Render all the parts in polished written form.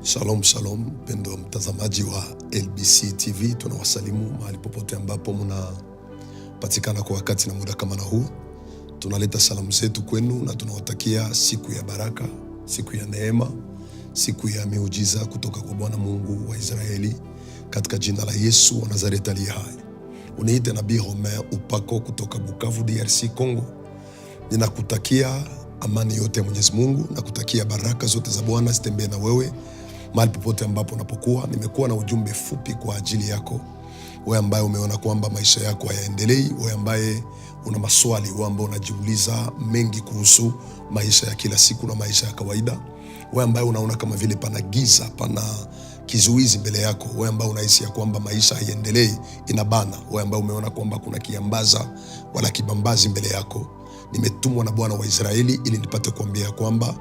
Shalom shalom, pendo mtazamaji wa LBC TV, tunawasalimu mahali popote ambapo mnapatikana kwa wakati na muda kama na huu. Tunaleta salamu zetu kwenu na tunawatakia siku ya baraka, siku ya neema, siku ya miujiza kutoka kwa Bwana Mungu wa Israeli, katika jina la Yesu wa Nazareti aliye hai. Uniite Nabii Romain Upako kutoka Bukavu, DRC Congo. Ninakutakia amani yote ya Mwenyezi Mungu na kutakia baraka zote za Bwana zitembee na wewe mahali popote ambapo unapokuwa. Nimekuwa na ujumbe fupi kwa ajili yako, wewe ambaye umeona kwamba maisha yako hayaendelei, wewe ambaye una maswali, wewe ambaye unajiuliza mengi kuhusu maisha ya kila siku na maisha ya kawaida, wewe ambaye unaona kama vile pana giza, pana kizuizi mbele yako, wewe ambaye unahisi ya kwamba maisha haiendelei, inabana, wewe ambaye umeona kwamba kuna kiambaza wala kibambazi mbele yako. Nimetumwa na Bwana wa Israeli ili nipate kuambia kwamba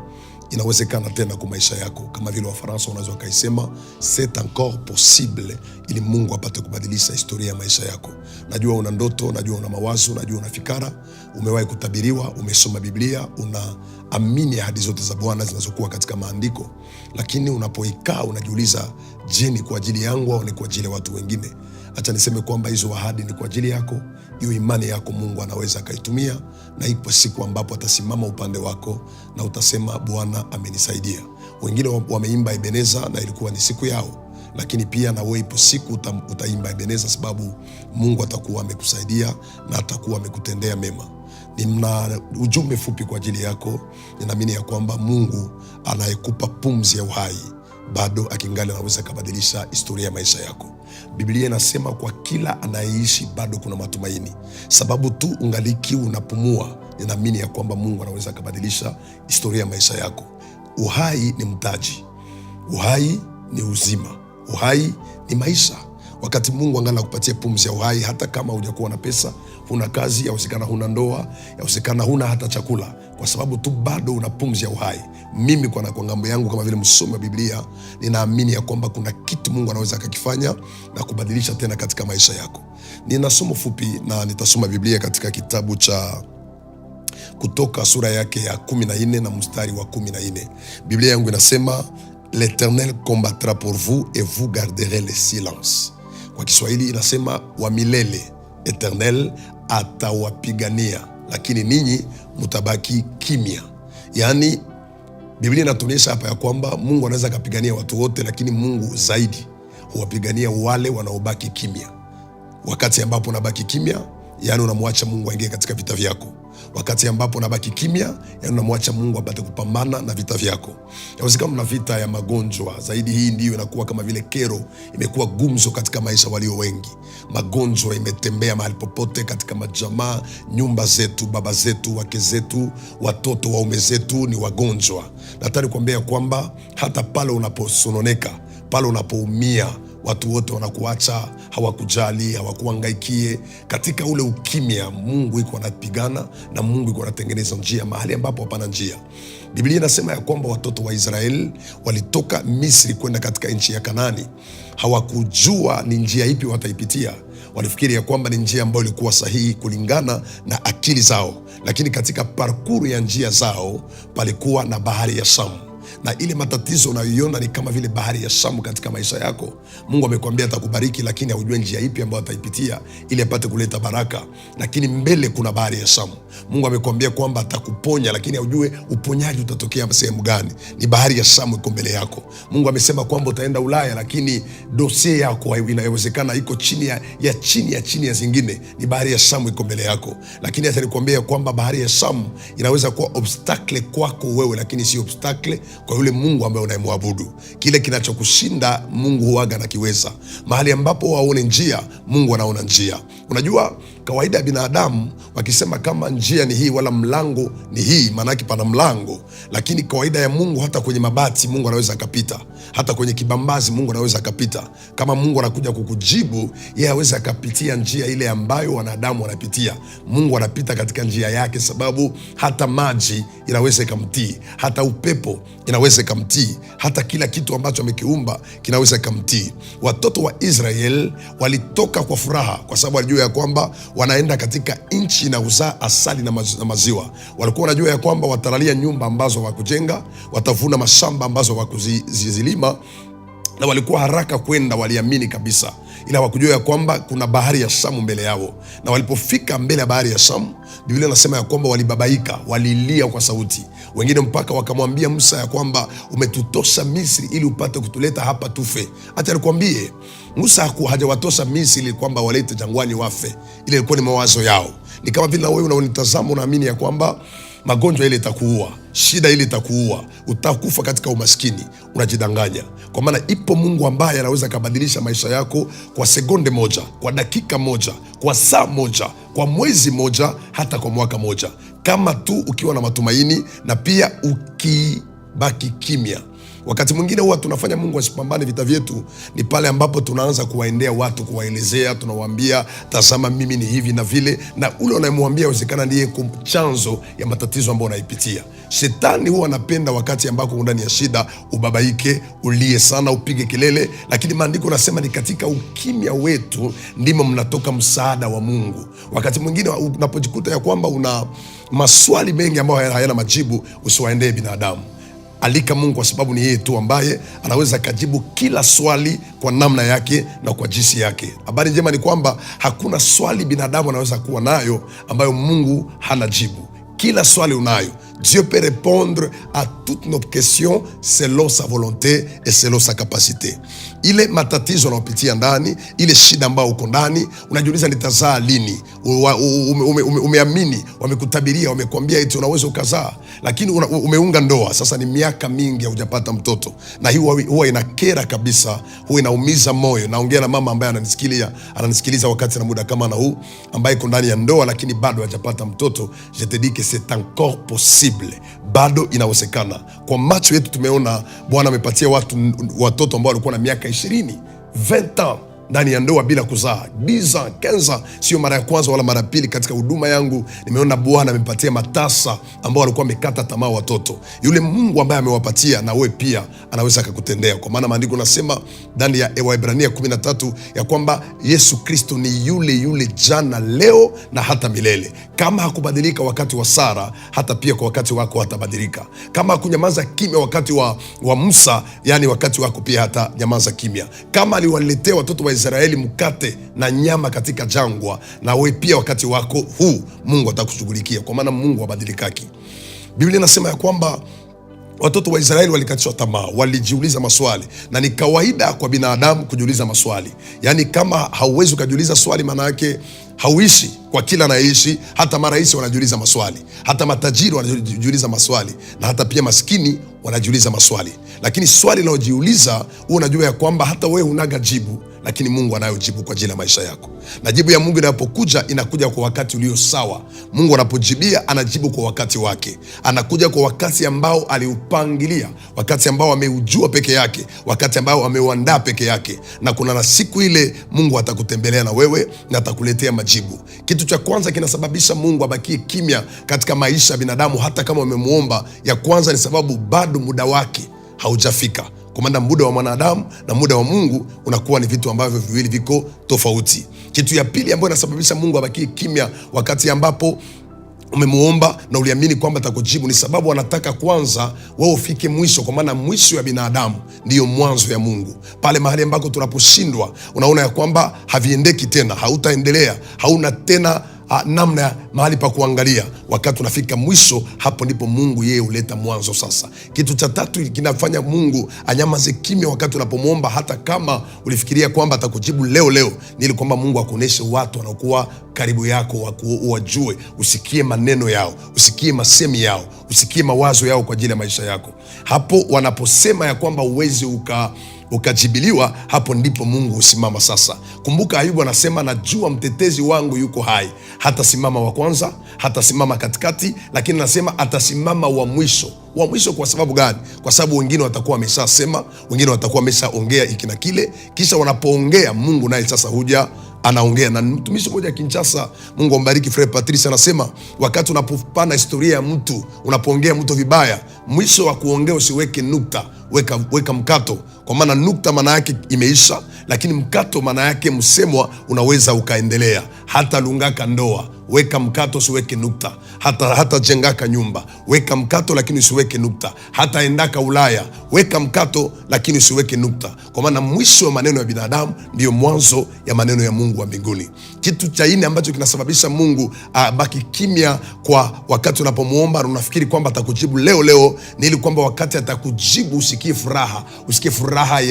inawezekana tena kwa maisha yako. Kama vile Wafaransa wanaweza kaisema c'est encore possible, ili Mungu apate kubadilisha historia ya maisha yako. Najua una ndoto, najua una mawazo, najua una fikara, umewahi kutabiriwa, umesoma Biblia, unaamini ahadi zote za Bwana zinazokuwa katika maandiko, lakini unapoikaa unajiuliza, je, ni kwa ajili yangu au ni kwa ajili ya watu wengine? Acha niseme kwamba hizo ahadi ni kwa ajili yako. Hiyo imani yako Mungu anaweza akaitumia, na ipo siku ambapo atasimama upande wako na utasema, Bwana amenisaidia. Wengine wameimba Ebeneza na ilikuwa ni siku yao, lakini pia na wewe ipo siku utaimba Ebeneza, sababu Mungu atakuwa amekusaidia na atakuwa amekutendea mema. Nina ujumbe fupi kwa ajili yako. Ninaamini ya kwamba Mungu anayekupa pumzi ya uhai bado akingali anaweza kubadilisha historia ya maisha yako. Biblia inasema kwa kila anayeishi bado kuna matumaini. Sababu tu ungaliki unapumua, ninaamini ya kwamba Mungu anaweza kubadilisha historia ya maisha yako. Uhai ni mtaji. Uhai ni uzima. Uhai ni maisha. Wakati Mungu angana kupatia pumzi ya uhai, hata kama hujakuwa na pesa, huna kazi, yawezekana huna ndoa, yawezekana huna hata chakula, kwa sababu tu bado una pumzi ya uhai. Mimi kwa ngambo yangu kama vile msomi wa Biblia, ninaamini ya kwamba kuna kitu Mungu anaweza akakifanya na kubadilisha tena katika maisha yako. Nina somo fupi na nitasoma Biblia katika kitabu cha Kutoka sura yake ya 14 na mstari wa 14. Biblia yangu inasema, l'Éternel combattra pour vous et vous garderez le silence. Kwa Kiswahili inasema, wa milele Eternel atawapigania, lakini ninyi mtabaki kimya. Yaani Biblia inatuonyesha hapa ya kwamba Mungu anaweza kupigania watu wote, lakini Mungu zaidi huwapigania wale wanaobaki kimya. Wakati ambapo unabaki kimya, yani unamwacha Mungu aingie katika vita vyako. Wakati ambapo unabaki kimya, yani unamwacha Mungu apate kupambana na vita vyako. Yawezekana una vita ya magonjwa, zaidi hii ndiyo inakuwa kama vile kero, imekuwa gumzo katika maisha walio wengi. Magonjwa imetembea mahali popote katika majamaa, nyumba zetu, baba zetu, wake zetu, watoto, waume zetu ni wagonjwa. Nataka kuambia kwamba hata pale unaposononeka, pale unapoumia, watu wote wanakuacha, hawakujali, hawakuangaikie. Katika ule ukimya, Mungu yuko anapigana na Mungu yuko anatengeneza njia mahali ambapo hapana njia. Biblia inasema ya kwamba watoto wa Israeli walitoka Misri kwenda katika nchi ya Kanaani. Hawakujua ni njia ipi wataipitia. Walifikiri ya kwamba ni njia ambayo ilikuwa sahihi kulingana na akili zao, lakini katika parkuru ya njia zao palikuwa na bahari ya Shamu. Na ile matatizo unayoiona ni kama vile bahari ya Shamu katika maisha yako. Mungu amekwambia atakubariki, lakini haujui njia ipi ambayo ataipitia ili apate kuleta baraka. Lakini mbele kuna bahari ya Shamu. Mungu amekwambia kwamba atakuponya, lakini haujui uponyaji utatokea sehemu gani. Ni bahari ya Shamu iko mbele yako. Mungu amesema kwamba utaenda Ulaya, lakini dossier yako inawezekana iko chini ya zingine. Ni bahari ya Shamu iko mbele yako. Lakini hata nikwambia kwamba bahari ya Shamu inaweza kuwa obstacle kwako wewe, lakini si obstacle kwa yule Mungu ambaye unayemwabudu. Kile kinachokushinda Mungu huaga na kiweza. Mahali ambapo waone njia, Mungu anaona njia. Unajua kawaida ya binadamu wakisema kama njia ni hii wala mlango ni hii, maana yake pana mlango. Lakini kawaida ya Mungu, hata kwenye mabati Mungu anaweza akapita, hata kwenye kibambazi Mungu anaweza akapita. Kama Mungu anakuja kukujibu, yeye hawezi akapitia njia ile ambayo wanadamu wanapitia. Mungu anapita katika njia yake, sababu hata maji inaweza ikamtii, hata upepo inaweza ikamtii, hata kila kitu ambacho amekiumba kinaweza ikamtii. Watoto wa Israel walitoka kwa furaha kwa sababu walijua ya kwamba wanaenda katika nchi inayozaa asali na maziwa. Walikuwa wanajua ya kwamba watalalia nyumba ambazo hawakujenga, watavuna mashamba ambazo hawakuzilima, na walikuwa haraka kwenda, waliamini kabisa, ila hawakujua ya kwamba kuna bahari ya Shamu mbele yao. Na walipofika mbele ya bahari ya Shamu, Biblia inasema ya kwamba walibabaika, walilia kwa sauti. Wengine mpaka wakamwambia Musa ya kwamba umetutosha Misri ili upate kutuleta hapa tufe. Acha nikwambie, Musa hajawatosha Misri ili kwamba walete jangwani wafe. Ile ilikuwa ni mawazo yao. Ni kama vile wewe unaonitazama unaamini ya kwamba magonjwa ile itakuua, shida ile itakuua, utakufa katika umaskini. Unajidanganya, kwa maana ipo Mungu ambaye anaweza kubadilisha maisha yako kwa sekunde moja, kwa dakika moja, kwa saa moja, kwa mwezi moja, hata kwa mwaka moja, kama tu ukiwa na matumaini na pia ukibaki kimya. Wakati mwingine huwa tunafanya Mungu asipambane vita vyetu ni pale ambapo tunaanza kuwaendea watu, kuwaelezea, tunawaambia tazama mimi ni hivi na vile, na ule unayemwambia uwezekana ndiye chanzo ya matatizo ambayo unaipitia. Shetani huwa anapenda wakati ambako ndani ya shida ubabaike, ulie sana, upige kelele, lakini maandiko nasema ni katika ukimya wetu ndimo mnatoka msaada wa Mungu. Wakati mwingine unapojikuta ya kwamba una maswali mengi ambayo hayana majibu, usiwaendee binadamu. Alika Mungu, kwa sababu ni yeye tu ambaye anaweza kujibu kila swali kwa namna yake na kwa jinsi yake. Habari njema ni kwamba hakuna swali binadamu anaweza kuwa nayo ambayo Mungu hana jibu. Kila swali unayo. Dieu peut répondre à toutes nos questions selon sa volonté et selon sa capacité. Ile matatizo unayopitia ndani, ile shida ambayo uko ndani, unajiuliza nitazaa lini? Umeamini, wamekutabiria, wamekwambia eti unaweza ukazaa, lakini umeunga ndoa, sasa ni miaka mingi hujapata mtoto. Na hii huwa inakera kabisa, huwa inaumiza moyo. Naongea na mama ambaye ananisikiliza wakati na muda kama na huu, ambaye iko ndani ya ndoa lakini bado hajapata mtoto. Je te dis que c'est encore possible. Bado inawezekana. Kwa macho yetu tumeona Bwana amepatia watoto ambao walikuwa na miaka 20, 20 ans ndani ya ndoa bila kuzaa, 10 ans, 15 ans. Sio mara ya kwanza wala mara pili katika huduma yangu nimeona Bwana amepatia matasa ambao walikuwa wamekata tamaa watoto. Yule Mungu ambaye amewapatia na wewe pia anaweza kukutendea, kwa maana maandiko nasema ndani ya Waebrania 13 ya kwamba Yesu Kristo ni yule jana, leo na hata milele. Kama hakubadilika wakati wa Sara, hata pia kwa wakati wako hatabadilika. Kama hakunyamaza kimya wakati wa Musa, yani wakati wako pia hata nyamaza kimya. Kama aliwaletea watoto wa Israeli mkate na nyama katika jangwa, na wewe pia wakati wako huu Mungu atakushughulikia, kwa maana Mungu habadilikaki. Biblia inasema ya kwamba watoto wa Israeli walikatishwa tamaa, walijiuliza maswali, na ni kawaida kwa binadamu kujiuliza maswali. Yani kama hauwezi kujiuliza swali, maana yake hauishi. Kwa kila anayeishi, hata marais wanajiuliza maswali, hata matajiri wanajiuliza maswali, na hata pia maskini wanajiuliza maswali. Lakini swali linalojiuliza, wewe unajua ya kwamba hata wewe unaga jibu, lakini Mungu anayo jibu kwa ajili ya maisha yako. Na jibu ya Mungu inapokuja, inakuja kwa wakati ulio sawa. Mungu anapojibia, anajibu kwa wakati wake. Anakuja kwa wakati ambao aliupangilia, wakati ambao ameujua peke yake, wakati ambao ameuandaa peke yake. Na kuna na siku ile Mungu atakutembelea na wewe na atakuletea majibu. Kitu cha kwanza kinasababisha Mungu abakie kimya katika maisha ya binadamu hata kama umemuomba, ya kwanza ni sababu bado muda wake haujafika. Kwa maana muda wa mwanadamu na muda wa Mungu unakuwa ni vitu ambavyo viwili viko tofauti. Kitu ya pili ambayo inasababisha Mungu abakie kimya wakati ambapo umemuomba na uliamini kwamba atakujibu, ni sababu anataka kwanza wewe ufike mwisho, kwa maana mwisho ya binadamu ndiyo mwanzo ya Mungu. Pale mahali ambako tunaposhindwa, unaona ya kwamba haviendeki tena, hautaendelea, hauna tena namna mahali pa kuangalia, wakati unafika mwisho, hapo ndipo Mungu yeye huleta mwanzo. Sasa kitu cha tatu kinafanya Mungu anyamaze kimya wakati unapomwomba, hata kama ulifikiria kwamba atakujibu leo, ni ili kwamba Mungu akuoneshe watu wanaokuwa karibu yako, wajue, usikie maneno yao, usikie masemi yao, usikie mawazo yao kwa ajili ya maisha yako. Hapo wanaposema ya kwamba uwezi ukajibiliwa, hapo ndipo Mungu usimama sasa. Kumbuka Ayubu anasema, najua mtetezi wangu yuko hai. Hata simama wa kwanza, hata simama katikati, lakini anasema atasimama wa mwisho. Wa mwisho kwa sababu gani? Kwa sababu wengine watakuwa wameshasema, wengine watakuwa wameshaongea iki na kile, kisha wanapoongea Mungu naye sasa huja anaongea. Na mtumishi mmoja Kinshasa, Mungu ambariki, Frere Patrice, anasema wakati unapopana historia ya mtu, unapoongea mtu vibaya, mwisho wa kuongea usiweke nukta, weka mkato. Kwa maana nukta maana yake imeisha, lakini mkato maana yake msemwa unaweza ukaendelea. Hata lungaka ndoa, weka mkato, usiweke nukta. Hata jengaka nyumba, weka mkato lakini usiweke nukta. Hata endaka Ulaya, weka mkato lakini usiweke nukta. Kwa maana mwisho wa maneno ya binadamu ndio mwanzo ya maneno ya Mungu wa mbinguni. Kitu cha nne ambacho kinasababisha Mungu baki kimya kwa wakati unapomuomba na unafikiri kwamba atakujibu leo ni ili kwamba wakati atakujibu usikie furaha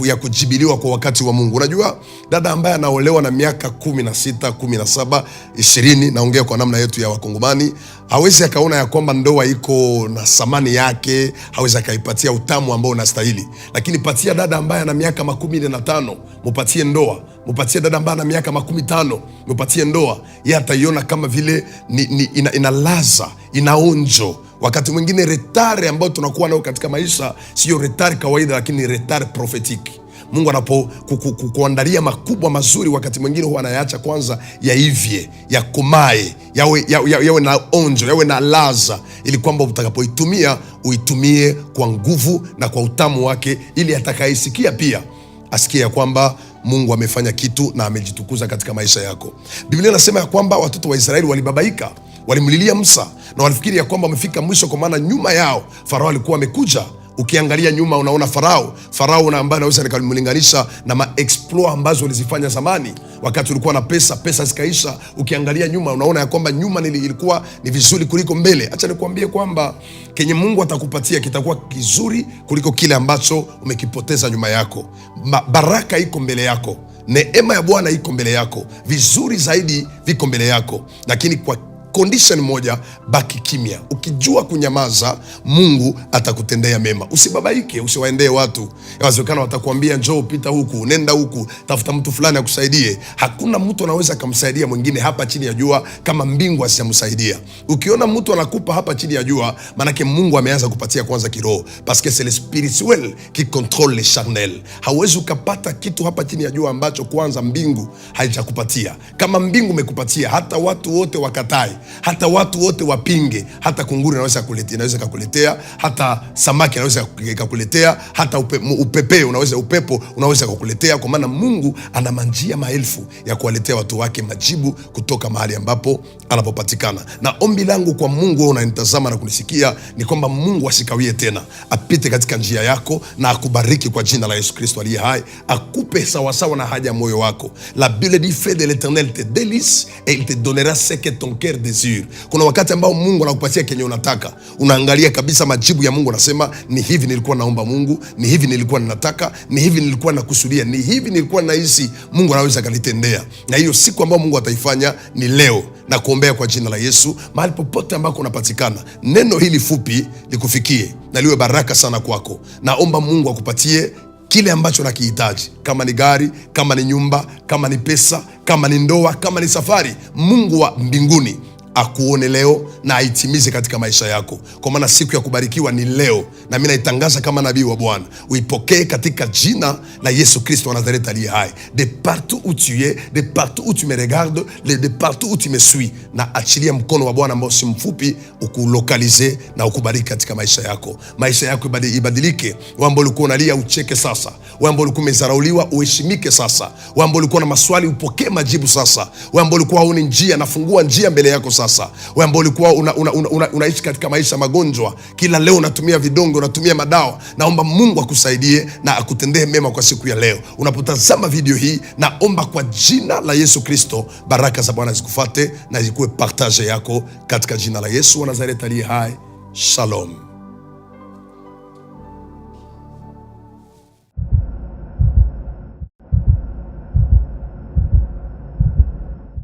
ya kujibiliwa kwa wakati wa Mungu. Unajua dada ambaye anaolewa na miaka 16, 17, 20, naongea kwa namna yetu ya Wakongomani, hawezi akaona ya kwamba ndoa iko na thamani yake, hawezi akaipatia utamu ambao unastahili. Lakini patia dada ambaye ana miaka 15, mupatie ndoa. Mupatie dada ambaye ana miaka 15, mupatie ndoa. Yeye ataiona kama vile inalaza, inaonjo. Wakati mwingine retare ambao tunakuwa nao katika maisha sio retare kawaida, lakini retare prophetiki. Mungu anapokuandalia makubwa mazuri, wakati mwingine huwa anayaacha kwanza yaivye, yakomae, yawe na onjo, yawe na laza, ili kwamba utakapoitumia uitumie kwa nguvu na kwa utamu wake, ili atakayesikia pia asikie ya kwamba Mungu amefanya kitu na amejitukuza katika maisha yako. Biblia inasema ya kwamba watoto wa Israeli walibabaika, walimlilia Musa na walifikiri ya kwamba wamefika mwisho, kwa maana nyuma yao Farao alikuwa amekuja. Ukiangalia nyuma unaona Farao na ambaye naweza nikamlinganisha na maexploit ambazo walizifanya zamani wakati ulikuwa na pesa zikaisha. Ukiangalia nyuma unaona ya kwamba nyuma ilikuwa ni vizuri kuliko mbele. Acha nikwambie kwamba kenye Mungu atakupatia kitakuwa kizuri kuliko kile ambacho umekipoteza nyuma yako. Baraka iko mbele yako, neema ya Bwana iko mbele yako, vizuri zaidi viko mbele yako, lakini kwa condition moja, baki kimya. Ukijua kunyamaza, Mungu atakutendea mema. Usibabaike, usiwaendee watu. Yawezekana watakwambia njoo, pita huku, nenda huku, tafuta mtu fulani akusaidie. Hakuna mtu anaweza kumsaidia mwingine hapa chini ya jua kama mbingu asiyamsaidia. Ukiona mtu anakupa hapa chini ya jua, manake Mungu ameanza kupatia kwanza kiroho, parce que c'est le spirituel qui contrôle le charnel. Hauwezi ukapata kitu hapa chini ya jua ambacho kwanza mbingu haijakupatia. Kama mbingu imekupatia, hata watu wote wakatai, hata watu wote wapinge, hata kunguru inaweza kukuletea, hata samaki anaweza kukuletea, hata upepo unaweza kukuletea, kwa maana Mungu ana manjia maelfu ya kuwaletea watu wake majibu kutoka mahali ambapo anapopatikana. Na ombi langu kwa Mungu, wewe unanitazama na kunisikia, ni kwamba Mungu asikawie tena, apite katika njia yako na akubariki kwa jina la Yesu Kristo aliye hai, akupe sawasawa na haja ya moyo wako. La Bible dit fais de l'Éternel tes délices et il te donnera ce que ton cœur désire. Kuna wakati ambao Mungu anakupatia kenye unataka, unaangalia kabisa majibu ya Mungu, unasema ni hivi nilikuwa naomba Mungu, ni hivi nilikuwa ninataka, ni hivi nilikuwa nakusudia, ni hivi nilikuwa nahisi Mungu anaweza kalitendea. Na hiyo siku ambayo Mungu ataifanya ni leo, na kuombea kwa jina la Yesu, mahali popote ambako unapatikana, neno hili fupi likufikie na liwe baraka sana kwako. Naomba Mungu akupatie kile ambacho unakihitaji, kama ni gari, kama ni nyumba, kama ni pesa, kama ni ndoa, kama ni safari. Mungu wa mbinguni akuone leo na aitimize katika maisha yako, kwa maana siku ya kubarikiwa ni leo, na mimi naitangaza kama nabii wa Bwana. Uipokee katika jina la Yesu Kristo wa Nazareth aliye hai. De partout où tu es, de partout où tu me regardes, de partout où tu me suis, na achilia mkono wa Bwana ambao si mfupi ukulokalize na ukubariki katika maisha yako. Maisha yako ibadilike. Wewe ambao ulikuwa unalia ucheke sasa. Wewe ambao ulikuwa umezarauliwa uheshimike sasa. Wewe ambao ulikuwa na maswali upokee majibu sasa. Wewe ambao ulikuwa huna njia, nafungua njia mbele yako sasa. Wewe ambao ulikuwa unaishi katika maisha magonjwa, kila leo unatumia vidonge, unatumia madawa, naomba Mungu akusaidie na akutendee mema kwa siku ya leo. Unapotazama video hii, naomba kwa jina la Yesu Kristo, baraka za Bwana zikufuate na zikuwe partage yako katika jina la Yesu wa Nazareth aliye hai. Shalom.